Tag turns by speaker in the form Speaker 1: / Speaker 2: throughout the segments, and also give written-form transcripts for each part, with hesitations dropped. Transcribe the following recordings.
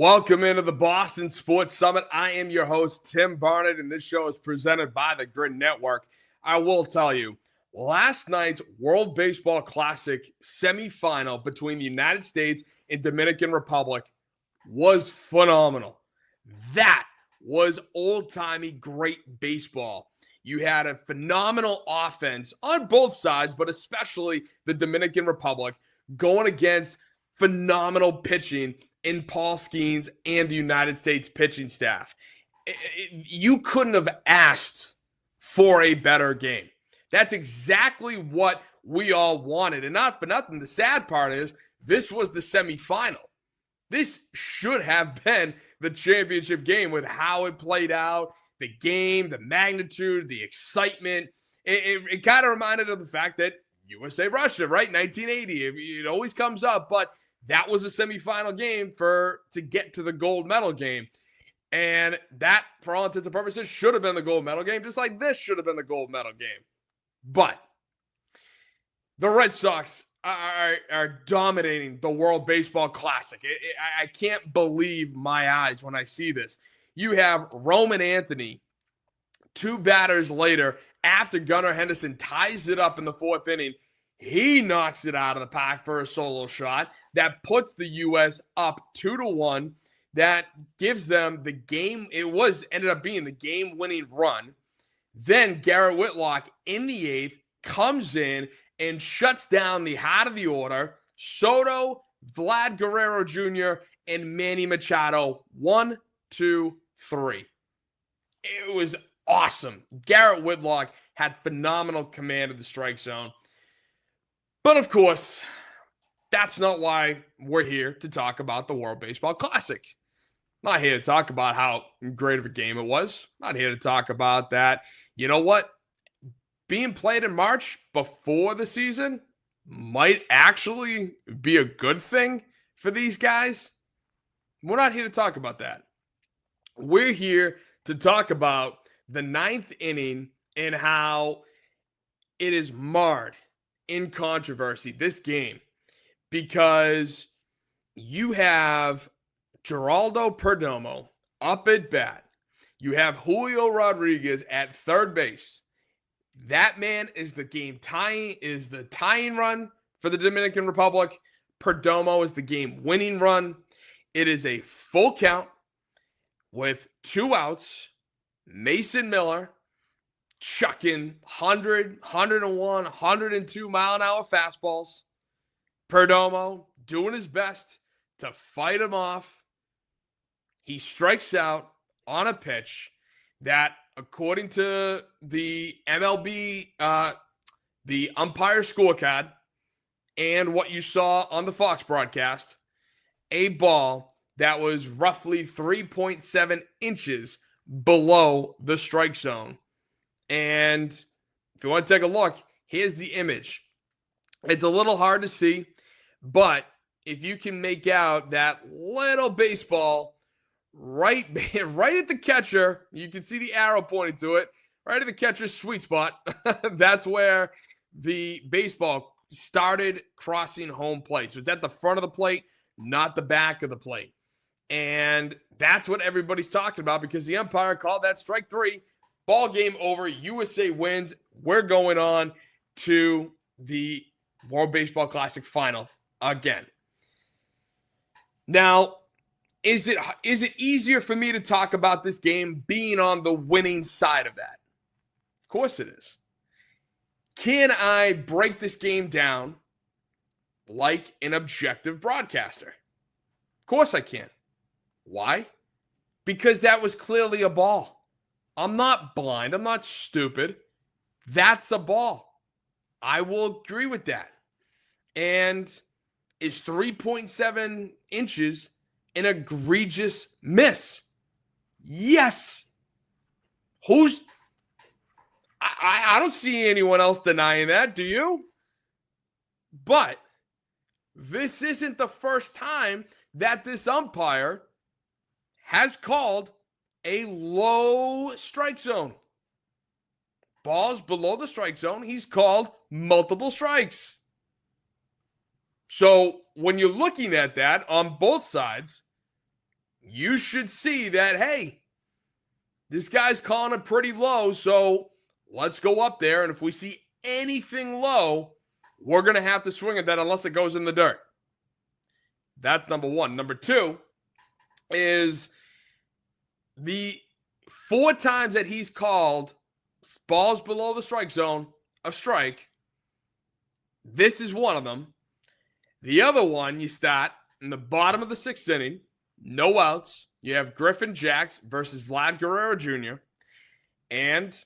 Speaker 1: Welcome into the Boston Sports Summit. I am your host, Tim Barnett, and this show is presented by the Grid Network. I will tell you, last night's World Baseball Classic semifinal between the United States and Dominican Republic was phenomenal. That was old-timey great baseball. You had a phenomenal offense on both sides, but especially the Dominican Republic going against phenomenal pitching in Paul Skeens and the United States pitching staff. You couldn't have asked for a better game. That's exactly what we all wanted. And not for nothing, the sad part is this was the semifinal. This should have been the championship game with how it played out, the game, the magnitude, the excitement. It kind of reminded of the fact that USA-Russia, right? 1980. It always comes up, but that was a semifinal game to get to the gold medal game. And that, for all intents and purposes, should have been the gold medal game, just like this should have been the gold medal game. But the Red Sox are dominating the World Baseball Classic. I can't believe my eyes when I see this. You have Roman Anthony, 2 batters later, after Gunnar Henderson ties it up in the 4th inning, he knocks it out of the park for a solo shot that puts the U.S. up 2-1. That gives them the game. Ended up being the game-winning run. Then Garrett Whitlock in the 8th comes in and shuts down the heart of the order. Soto, Vlad Guerrero Jr., and Manny Machado. 1, 2, 3. It was awesome. Garrett Whitlock had phenomenal command of the strike zone. But of course, that's not why we're here to talk about the World Baseball Classic. I'm not here to talk about how great of a game it was. I'm not here to talk about that. You know what? Being played in March before the season might actually be a good thing for these guys. We're not here to talk about that. We're here to talk about the 9th inning and how it is marred in controversy, this game, because you have Geraldo Perdomo up at bat. You have Julio Rodriguez at third base. That man is the tying run for the Dominican Republic. Perdomo is the game-winning run. It is a full count with 2 outs. Mason Miller chucking 100, 101, 102 mile-an-hour fastballs. Perdomo doing his best to fight him off. He strikes out on a pitch that, according to the MLB, the umpire scorecard, and what you saw on the Fox broadcast, a ball that was roughly 3.7 inches below the strike zone. And if you want to take a look, here's the image. It's a little hard to see, but if you can make out that little baseball right at the catcher, you can see the arrow pointing to it, right at the catcher's sweet spot. That's where the baseball started crossing home plate. So it's at the front of the plate, not the back of the plate. And that's what everybody's talking about because the umpire called that strike 3. Ball game over. USA wins. We're going on to the World Baseball Classic final again. Now, is it easier for me to talk about this game being on the winning side of that? Of course it is. Can I break this game down like an objective broadcaster? Of course I can. Why? Because that was clearly a ball. I'm not blind. I'm not stupid. That's a ball. I will agree with that. And is 3.7 inches an egregious miss? Yes. I don't see anyone else denying that. Do you? But this isn't the first time that this umpire has called a low strike zone. Balls below the strike zone, he's called multiple strikes. So when you're looking at that on both sides, you should see that, hey, this guy's calling it pretty low, so let's go up there. And if we see anything low, we're going to have to swing at that unless it goes in the dirt. That's number one. Number two is the 4 times that he's called balls below the strike zone a strike. This is one of them. The other one, you start in the bottom of the 6th inning, no outs. You have Griffin Jax versus Vlad Guerrero Jr., and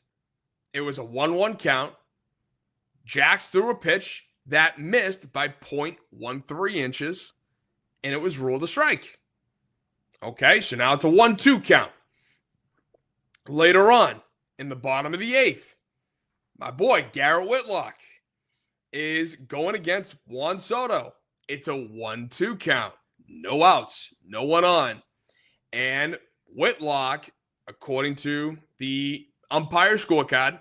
Speaker 1: it was a 1-1 count. Jax threw a pitch that missed by 0.13 inches, and it was ruled a strike. Okay, so now it's a 1-2 count. Later on, in the bottom of the 8th, my boy Garrett Whitlock is going against Juan Soto. It's a 1-2 count. No outs, no one on. And Whitlock, according to the umpire scorecard,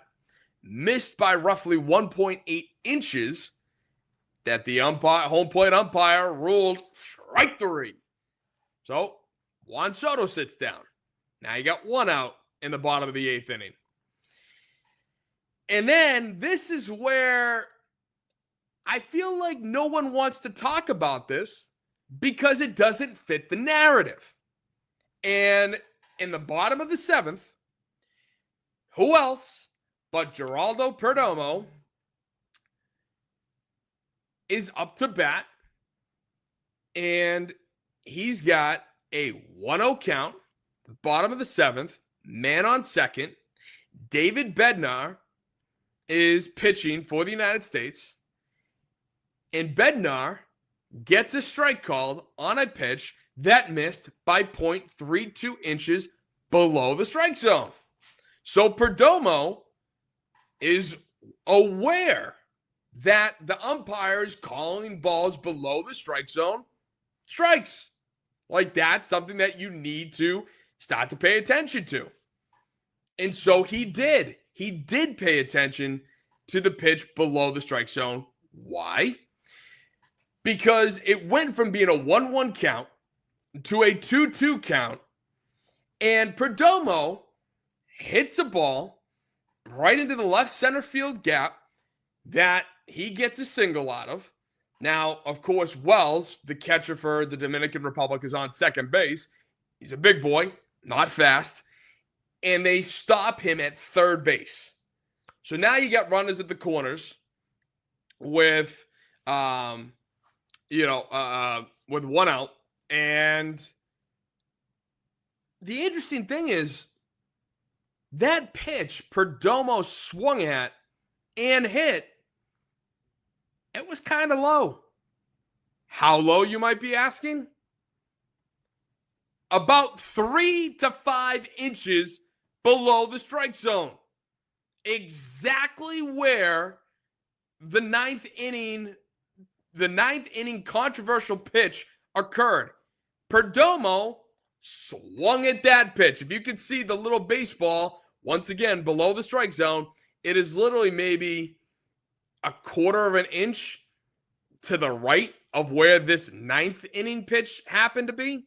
Speaker 1: missed by roughly 1.8 inches that the home plate umpire ruled strike 3. So Juan Soto sits down. Now you got 1 out in the bottom of the 8th inning. And then this is where I feel like no one wants to talk about this because it doesn't fit the narrative. And in the bottom of the 7th, who else but Geraldo Perdomo is up to bat, and he's got a 1-0 count, bottom of the 7th, man on second. David Bednar is pitching for the United States, and Bednar gets a strike called on a pitch that missed by 0.32 inches below the strike zone. So Perdomo is aware that the umpire is calling balls below the strike zone strikes. Like, that's something that you need to start to pay attention to. And so he did. He did pay attention to the pitch below the strike zone. Why? Because it went from being a 1-1 count to a 2-2 count, and Perdomo hits a ball right into the left center field gap that he gets a single out of. Now, of course, Wells, the catcher for the Dominican Republic, is on second base. He's a big boy, not fast, and they stop him at third base. So now you got runners at the corners with, with 1 out. And the interesting thing is that pitch Perdomo swung at and hit, it was kind of low. How low, you might be asking? About 3 to 5 inches below the strike zone. Exactly where the ninth inning controversial pitch occurred. Perdomo swung at that pitch. If you can see the little baseball, once again, below the strike zone, it is literally maybe a 1/4 of an inch to the right of where this 9th inning pitch happened to be.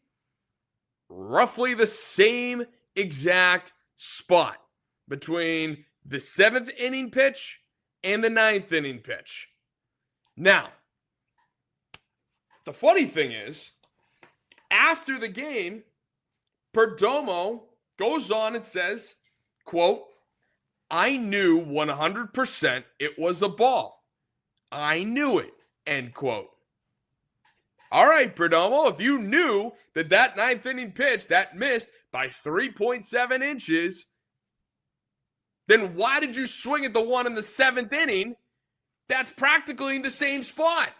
Speaker 1: Roughly the same exact spot between the 7th inning pitch and the 9th inning pitch. Now, the funny thing is, after the game, Perdomo goes on and says, quote, "I knew 100% it was a ball. I knew it," end quote. All right, Perdomo, if you knew that 9th inning pitch that missed by 3.7 inches, then why did you swing at the one in the 7th inning that's practically in the same spot?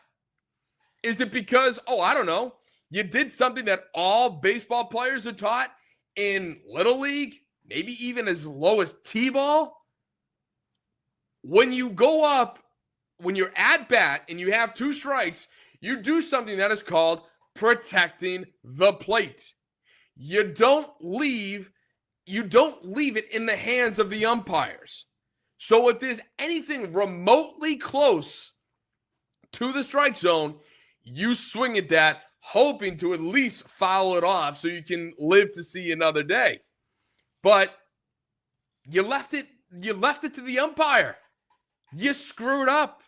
Speaker 1: Is it because, I don't know, you did something that all baseball players are taught in Little League, maybe even as low as T-ball? When you go up, when you're at bat and you have 2 strikes, you do something that is called protecting the plate. You don't leave it in the hands of the umpires. So if there's anything remotely close to the strike zone, you swing at that hoping to at least foul it off so you can live to see another day. But you left it to the umpire. You screwed up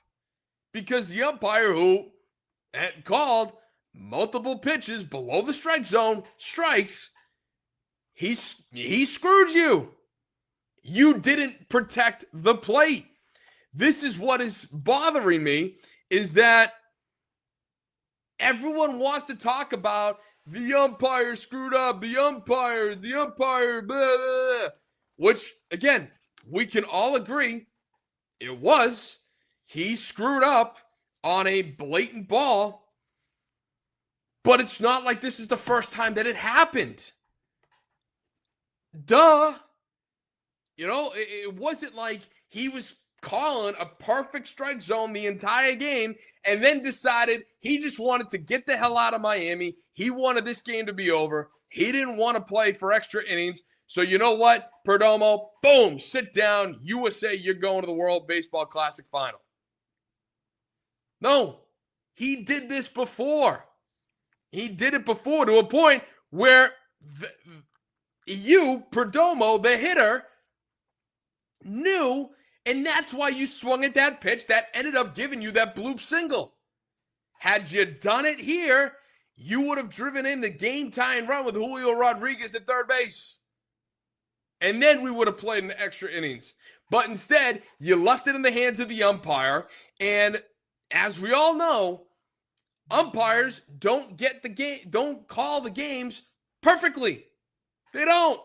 Speaker 1: because the umpire who had called multiple pitches below the strike zone strikes, he screwed you. You didn't protect the plate. This is what is bothering me, is that everyone wants to talk about the umpire screwed up, the umpire, blah, blah, blah. Which, again, we can all agree it was. He screwed up on a blatant ball, but it's not like this is the first time that it happened. Duh. You know, it wasn't like he was calling a perfect strike zone the entire game and then decided he just wanted to get the hell out of Miami. He wanted this game to be over. He didn't want to play for extra innings. So you know what, Perdomo? Boom, sit down. USA, you're going to the World Baseball Classic final. No, he did this before. He did it before to a point where you, Perdomo, the hitter, knew, and that's why you swung at that pitch that ended up giving you that bloop single. Had you done it here, you would have driven in the game-tying run with Julio Rodriguez at third base. And then we would have played in the extra innings. But instead, you left it in the hands of the umpire. And as we all know, umpires don't call the games perfectly. They don't.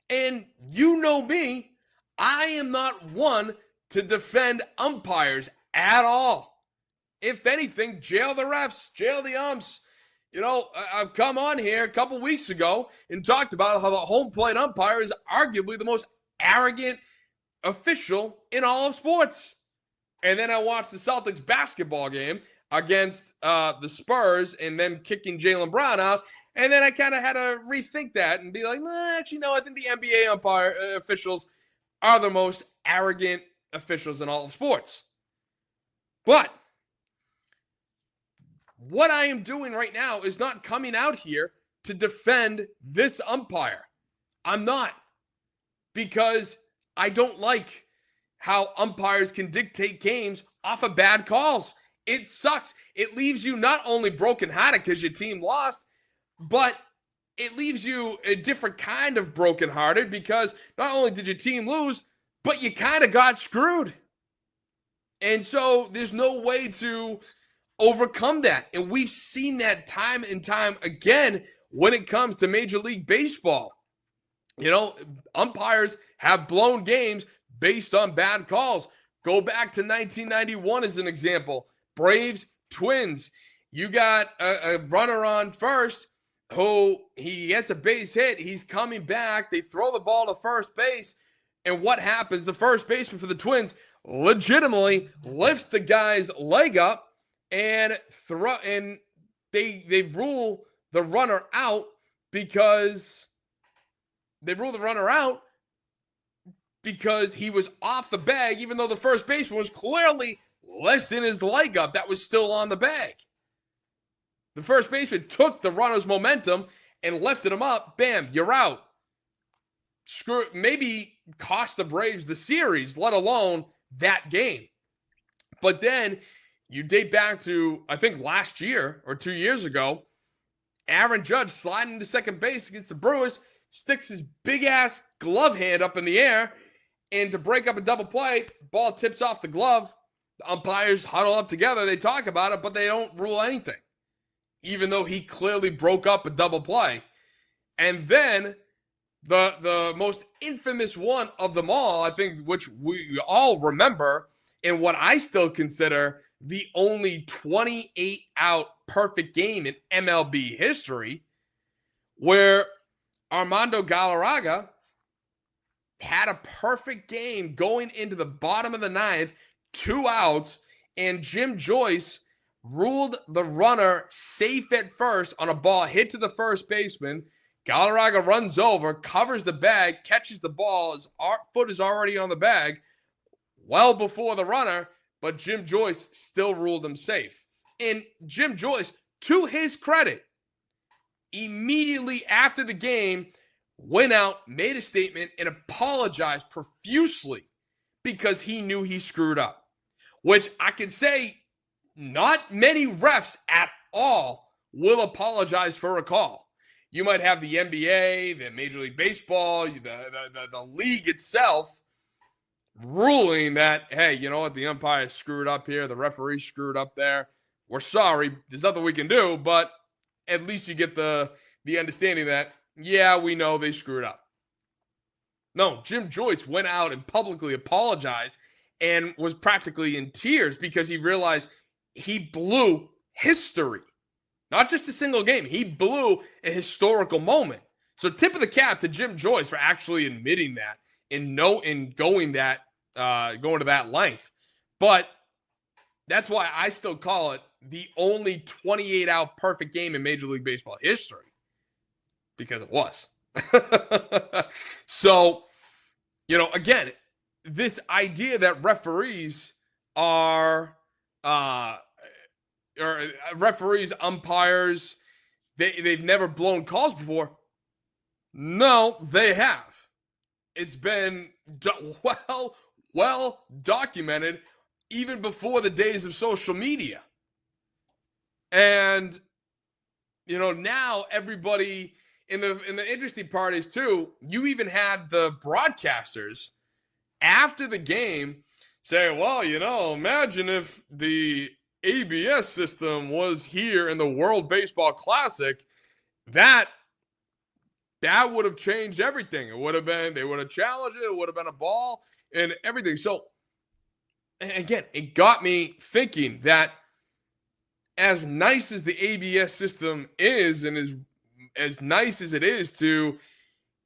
Speaker 1: And you know me, I am not one to defend umpires at all. If anything, jail the refs, jail the umps. You know, I've come on here a couple weeks ago and talked about how the home plate umpire is arguably the most arrogant official in all of sports. And then I watched the Celtics basketball game against the Spurs and them kicking Jaylen Brown out. And then I kind of had to rethink that and be like, actually, no, I think the NBA umpire officials are the most arrogant officials in all of sports. But what I am doing right now is not coming out here to defend this umpire. I'm not. Because I don't like how umpires can dictate games off of bad calls. It sucks. It leaves you not only brokenhearted because your team lost, but it leaves you a different kind of brokenhearted because not only did your team lose, but you kind of got screwed. And so there's no way to overcome that. And we've seen that time and time again when it comes to Major League Baseball. You know, umpires have blown games based on bad calls. Go back to 1991 as an example. Braves, Twins. You got a runner on first who he gets a base hit. He's coming back. They throw the ball to first base. And what happens? The first baseman for the Twins legitimately lifts the guy's leg up and they rule the runner out because he was off the bag, even though the first baseman was clearly lifting his leg up. That was still on the bag. The first baseman took the runner's momentum and lifted him up. Bam, you're out. Maybe cost the Braves the series, let alone that game. But then you date back to, I think, last year or 2 years ago, Aaron Judge sliding to second base against the Brewers, sticks his big-ass glove hand up in the air, and to break up a double play, ball tips off the glove. The umpires huddle up together. They talk about it, but they don't rule anything, even though he clearly broke up a double play. And then the most infamous one of them all, I think, which we all remember, and what I still consider the only 28-out perfect game in MLB history, where Armando Galarraga had a perfect game going into the bottom of the ninth, 2 outs, and Jim Joyce ruled the runner safe at first on a ball hit to the first baseman. Galarraga runs over, covers the bag, catches the ball. His foot is already on the bag well before the runner, but Jim Joyce still ruled him safe. And Jim Joyce to his credit, immediately after the game, went out, made a statement, and apologized profusely because he knew he screwed up. Which I can say not many refs at all will apologize for a call. You might have the NBA, the Major League Baseball, the league itself ruling that, hey, you know what, the umpire screwed up here, the referee screwed up there. We're sorry, there's nothing we can do, but at least you get the understanding that, yeah, we know they screwed up. No, Jim Joyce went out and publicly apologized and was practically in tears because he realized he blew history. Not just a single game. He blew a historical moment. So tip of the cap to Jim Joyce for actually admitting that and going to that length. But that's why I still call it the only 28-out perfect game in Major League Baseball history. Because it was. So, again, this idea that referees are umpires, they've never blown calls before. No, they have. It's been well documented even before the days of social media. And, now everybody, in the interesting part is, too, you even had the broadcasters after the game say, well, imagine if the ABS system was here in the World Baseball Classic, that would have changed everything. They would have challenged it. It would have been a ball and everything. So, again, it got me thinking that as nice as the ABS system is, and as nice as it is to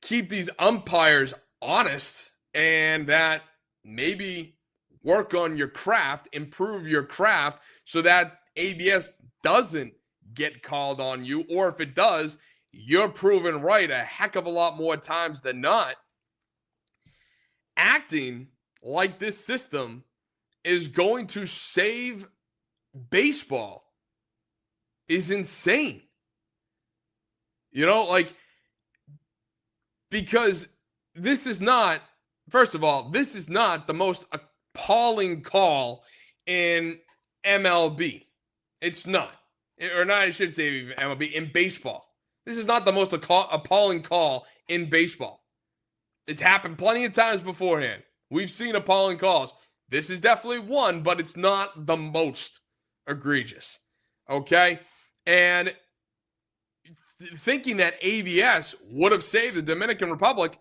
Speaker 1: keep these umpires honest, and that maybe work on your craft, improve your craft so that ABS doesn't get called on you, or if it does, you're proven right a heck of a lot more times than not. Acting like this system is going to save baseball is insane. Because this is not, first of all, this is not the most appalling call in MLB. It's not. Or not, I should say even MLB, in baseball. This is not the most appalling call in baseball. It's happened plenty of times beforehand. We've seen appalling calls. This is definitely one, but it's not the most egregious. Okay? And thinking that ABS would have saved the Dominican Republic,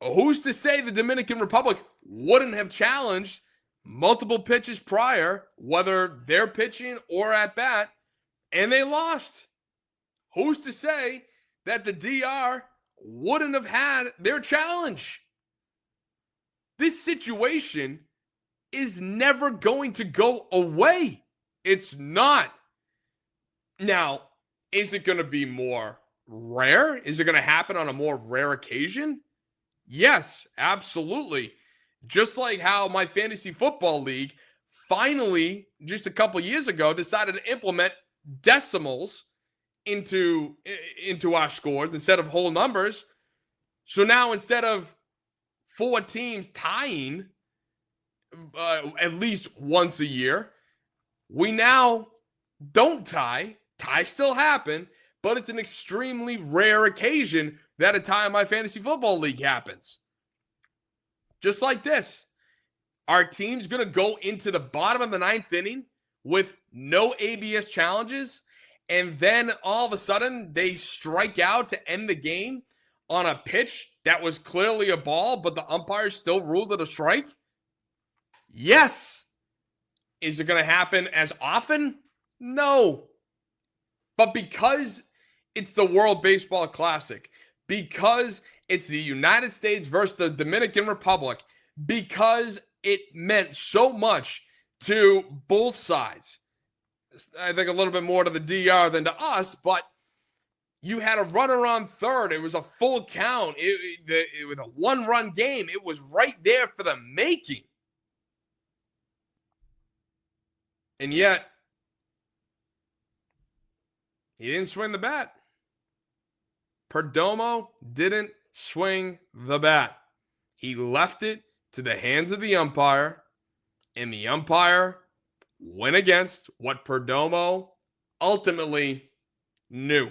Speaker 1: who's to say the Dominican Republic wouldn't have challenged multiple pitches prior, whether they're pitching or at bat, and they lost? Who's to say that the DR wouldn't have had their challenge? This situation is never going to go away. It's not. Now, is it going to be more rare? Is it going to happen on a more rare occasion? Yes, absolutely. Just like how my fantasy football league finally, just a couple years ago, decided to implement decimals into our scores instead of whole numbers. So now instead of 4 teams tying at least once a year, we now don't tie. Ties still happen, but it's an extremely rare occasion that a tie in my fantasy football league happens. Just like this. Our team's going to go into the bottom of the 9th inning with no ABS challenges, and then all of a sudden they strike out to end the game on a pitch that was clearly a ball, but the umpire still ruled it a strike? Yes. Is it going to happen as often? No. But because it's the World Baseball Classic, because it's the United States versus the Dominican Republic, because it meant so much to both sides, I think a little bit more to the DR than to us, but you had a runner on third. It was a full count. It was a 1-run game. It was right there for the making. And yet, He didn't swing the bat. Perdomo didn't swing the bat. He left it to the hands of the umpire, and the umpire went against what Perdomo ultimately knew.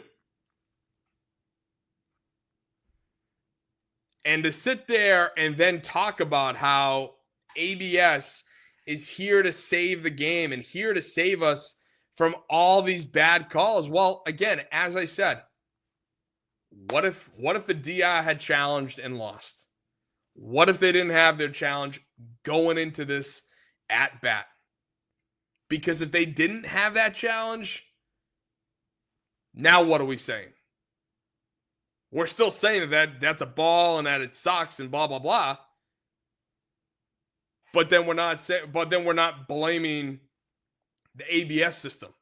Speaker 1: And to sit there and then talk about how ABS is here to save the game and here to save us from all these bad calls. Well, again, as I said, what if the DI had challenged and lost? What if they didn't have their challenge going into this at bat? Because if they didn't have that challenge, now what are we saying? We're still saying that that's a ball and that it sucks and blah blah blah. But then we're not blaming the ABS system.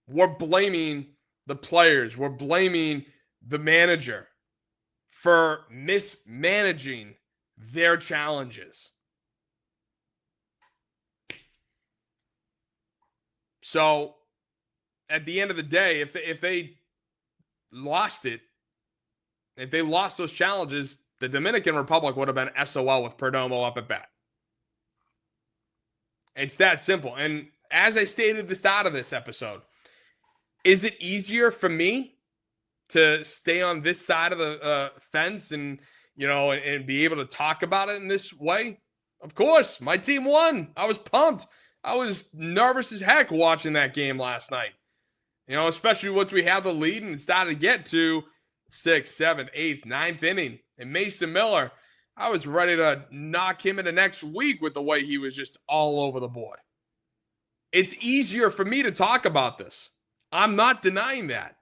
Speaker 1: We're blaming the players. We're blaming the manager for mismanaging their challenges. So at the end of the day, if they lost it, if they lost those challenges, the Dominican Republic would have been SOL with Perdomo up at bat. It's that simple. And as I stated at the start of this episode, is it easier for me to stay on this side of the fence and, and be able to talk about it in this way? Of course. My team won. I was pumped. I was nervous as heck watching that game last night. Especially once we had the lead and started to get to 6th, 7th, 8th, 9th inning. And Mason Miller, I was ready to knock him into next week with the way he was just all over the board. It's easier for me to talk about this. I'm not denying that.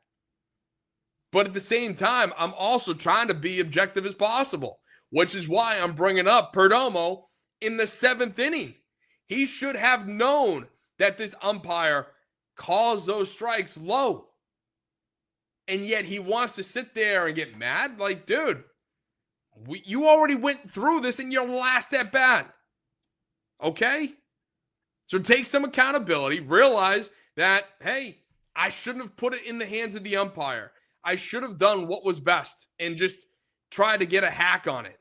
Speaker 1: But at the same time, I'm also trying to be objective as possible, which is why I'm bringing up Perdomo in the 7th inning. He should have known that this umpire calls those strikes low. And yet he wants to sit there and get mad. Like, dude, you already went through this in your last at bat. Okay? So take some accountability. Realize that, hey, I shouldn't have put it in the hands of the umpire. I should have done what was best and just try to get a hack on it.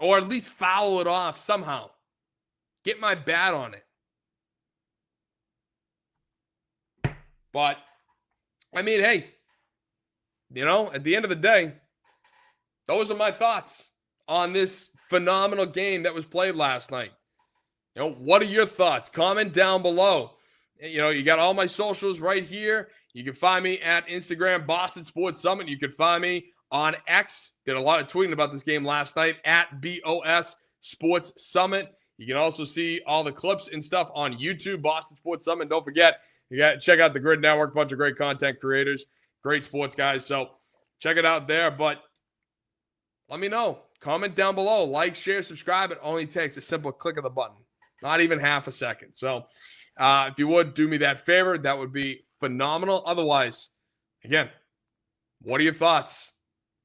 Speaker 1: Or at least foul it off somehow. Get my bat on it. But, I mean, hey, at the end of the day, those are my thoughts on this phenomenal game that was played last night. What are your thoughts? Comment down below. You got all my socials right here. You can find me at Instagram, Boston Sports Summit. You can find me on X. Did a lot of tweeting about this game last night at BOS Sports Summit. You can also see all the clips and stuff on YouTube, Boston Sports Summit. Don't forget, you got to check out the Grid Network, bunch of great content creators, great sports guys. So check it out there. But let me know. Comment down below. Like, share, subscribe. It only takes a simple click of the button. Not even half a second. So if you would do me that favor, that would be phenomenal. Otherwise, again, what are your thoughts?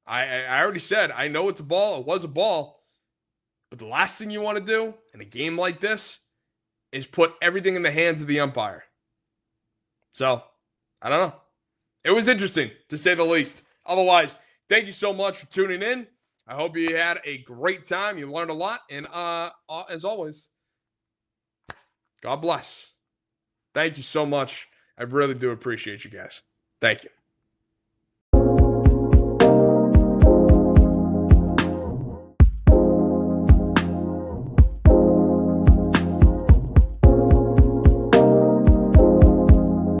Speaker 1: I already said, I know it's a ball. It was a ball. But the last thing you want to do in a game like this is put everything in the hands of the umpire. So, I don't know. It was interesting, to say the least. Otherwise, thank you so much for tuning in. I hope you had a great time. You learned a lot. And as always, God bless. Thank you so much. I really do appreciate you guys. Thank you.